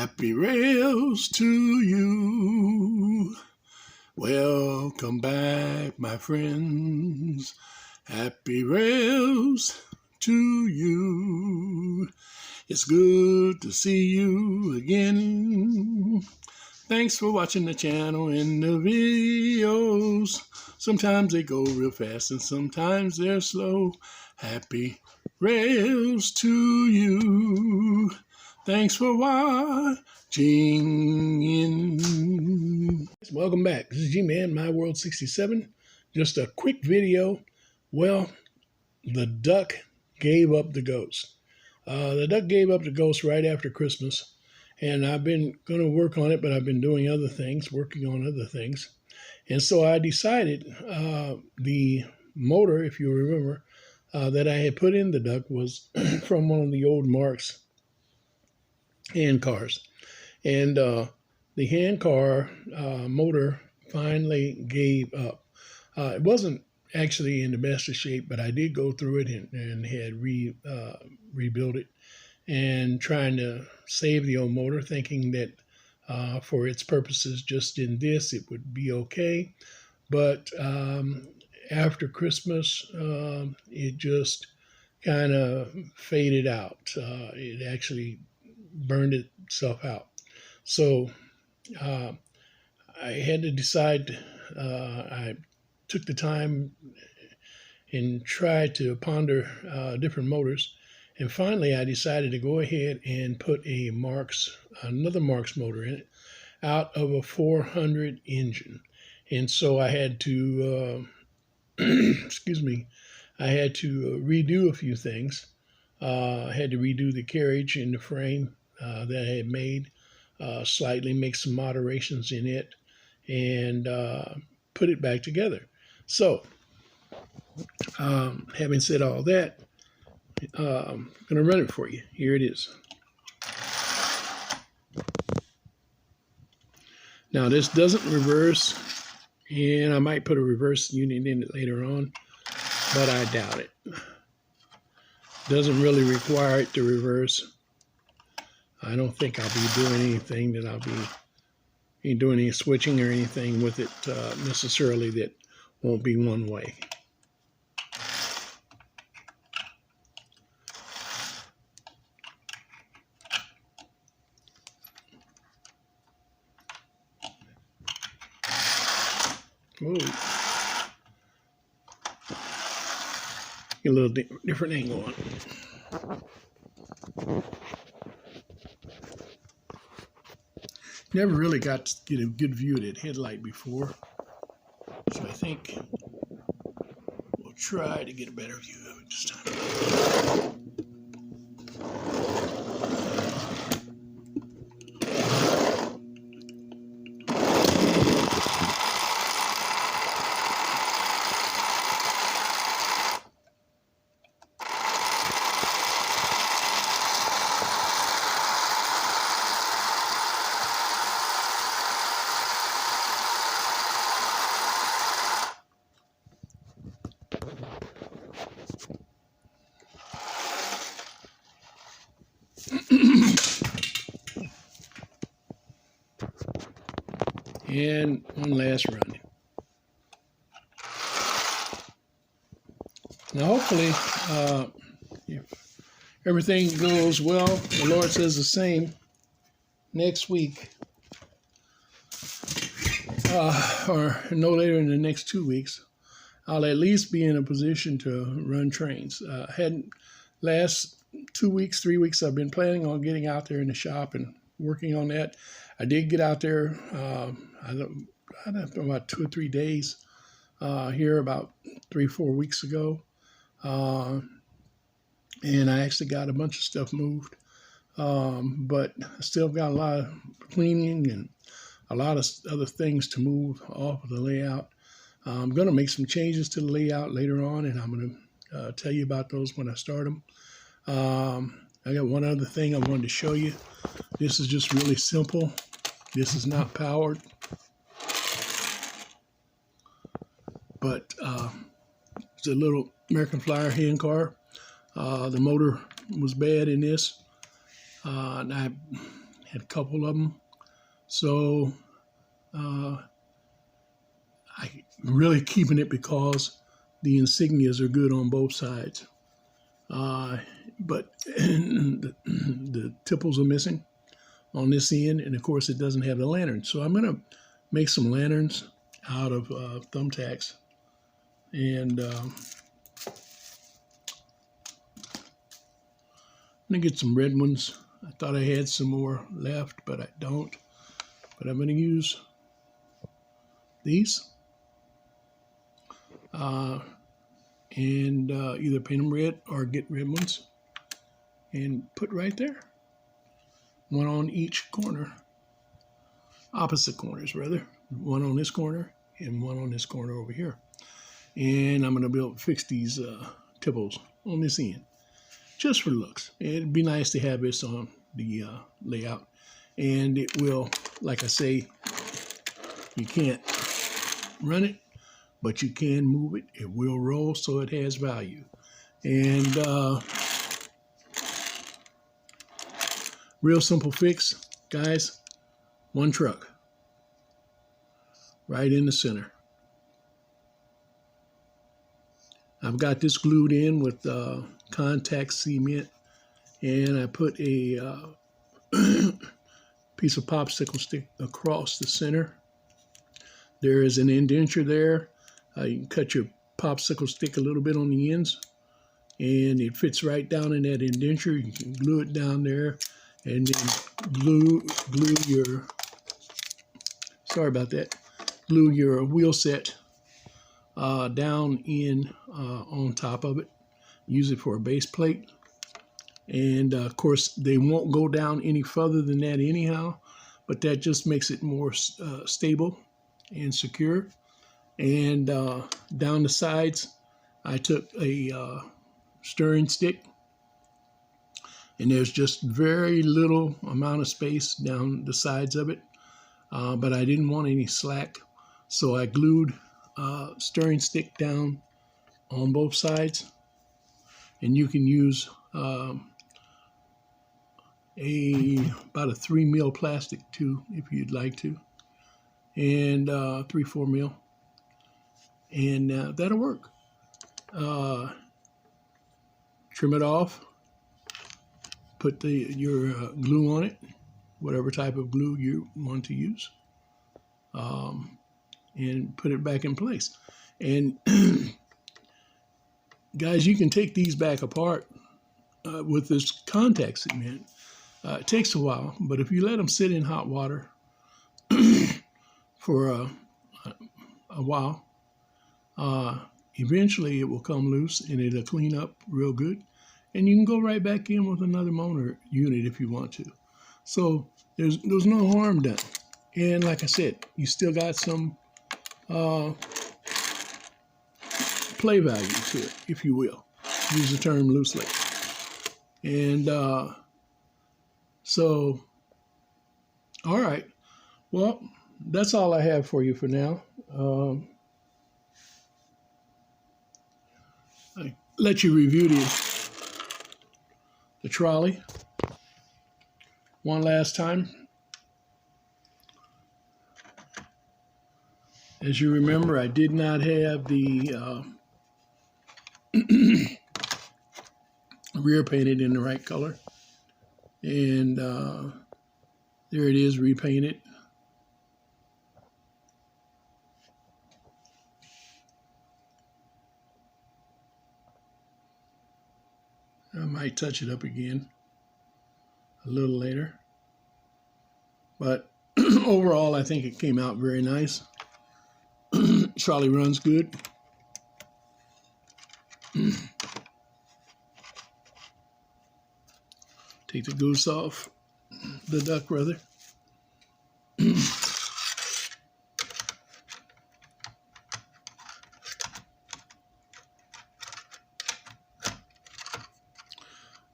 Happy rails to you. Welcome back, my friends. Happy rails to you. It's good to see you again. Thanks for watching the channel and the videos. Sometimes they go real fast and sometimes they're slow. Happy rails to you. Thanks for watching. Welcome back. This is G-Man, My World 67. Just a quick video. Well, the duck gave up the ghost. The duck gave up the ghost right after Christmas. And I've been going to work on it, but I've been doing other things, working on other things. And so I decided the motor, if you remember, that I had put in the duck was from one of the old Marks hand cars. And the hand car motor finally gave up. It wasn't actually in the best of shape, but I did go through it and had rebuilt it and trying to save the old motor, thinking that for its purposes just in this it would be okay. But after Christmas it just kind of faded out. It actually burned itself out. So I had to decide. I took the time and tried to ponder different motors. And finally, I decided to go ahead and put another Marks motor in it out of a 400 engine. And so I had to, excuse me, I had to redo a few things. I had to redo the carriage and the frame that I had made, slightly make some moderations in it, and put it back together. So, having said all that, I'm going to run it for you. Here it is. Now, this doesn't reverse, and I might put a reverse unit in it later on, but I doubt it. Doesn't really require it to reverse. I don't think I'll be doing anything that I'll be doing any switching or anything with it necessarily that won't be one way. Whoa. Get a little different angle on it. Never really got to get a good view of that headlight before, so I think we'll try to get a better view of it this time. And one last run. Now hopefully, if everything goes well, the Lord says the same, next week, or no later than the next 2 weeks, I'll at least be in a position to run trains. Last 2 weeks, 3 weeks, I've been planning on getting out there in the shop and working on that. I did get out there, I don't know, about 2 or 3 days here about 3-4 weeks ago. And I actually got a bunch of stuff moved. But I still got a lot of cleaning and a lot of other things to move off of the layout. I'm going to make some changes to the layout later on, and I'm going to tell you about those when I start them. I got one other thing I wanted to show you. This is just really simple. This is not powered, but it's a little American Flyer hand car. The motor was bad in this, and I had a couple of them. So I'm really keeping it because the insignias are good on both sides. But the tipples are missing on this end, and of course it doesn't have the lantern. So I'm going to make some lanterns out of thumbtacks, and I'm going to get some red ones. I thought I had some more left, but I don't. But I'm going to use these and either paint them red or get red ones and put right there. One on each corner, opposite corners rather. One on this corner and one on this corner over here. And I'm going to fix these tipples on this end, just for looks. It'd be nice to have this on the layout. And it will, like I say, you can't run it, but you can move it. It will roll, so it has value. And real simple fix, guys. One truck right in the center. I've got this glued in with contact cement, and I put a piece of popsicle stick across the center. There is an indenture there. You can cut your popsicle stick a little bit on the ends, and it fits right down in that indenture. You can glue it down there, and then glue your, sorry about that, glue your wheel set down in on top of it. Use it for a base plate. And of course, they won't go down any further than that anyhow, but that just makes it more stable and secure. And down the sides, I took a stirring stick, and there's just very little amount of space down the sides of it, but I didn't want any slack, so I glued stirring stick down on both sides. And you can use about a 3 mil plastic too, if you'd like to, and 3-4 mil, and that'll work. Trim it off, put your glue on it, whatever type of glue you want to use, and put it back in place. And guys, you can take these back apart with this contact cement. It takes a while, but if you let them sit in hot water for a while, eventually it will come loose and it'll clean up real good. And you can go right back in with another motor unit if you want to. So there's no harm done. And like I said, you still got some play value to it, if you will. Use the term loosely. And so, all right. Well, that's all I have for you for now. I let you review the trolley one last time. As you remember, I did not have the rear painted in the right color. And there it is, repainted. I might touch it up again a little later. But overall, I think it came out very nice. Trolley runs good. Take the goose off, the duck rather. If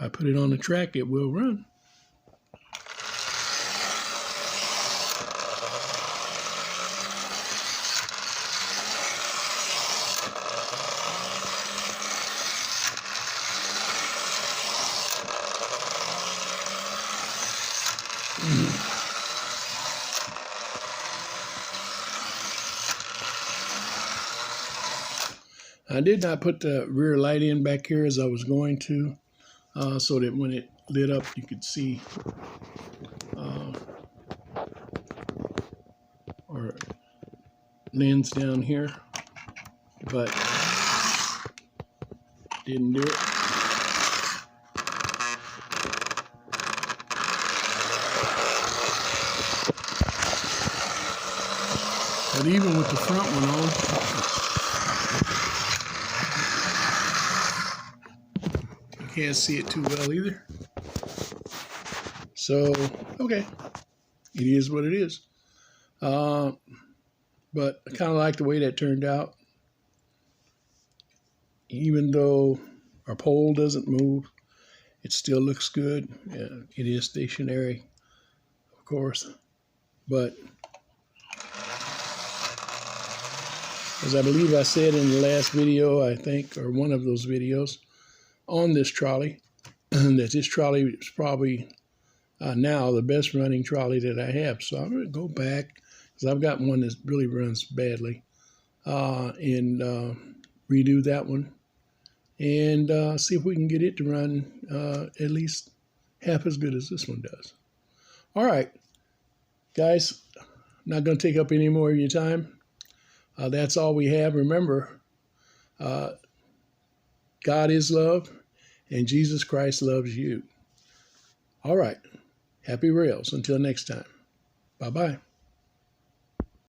I put it on the track, it will run. I did not put the rear light in back here as I was going to, so that when it lit up, you could see our lens down here, but didn't do it. But even with the front one on, you can't see it too well either. So, okay, it is what it is. But I kind of like the way that turned out. Even though our pole doesn't move, it still looks good. It is stationary, of course, but as I believe I said in the last video, I think, or one of those videos on this trolley, that this trolley is probably now the best running trolley that I have. So I'm going to go back, because I've got one that really runs badly, and redo that one, and see if we can get it to run at least half as good as this one does. All right, guys, I'm not going to take up any more of your time. That's all we have. Remember, God is love, and Jesus Christ loves you. All right, happy rails. Until next time. Bye-bye.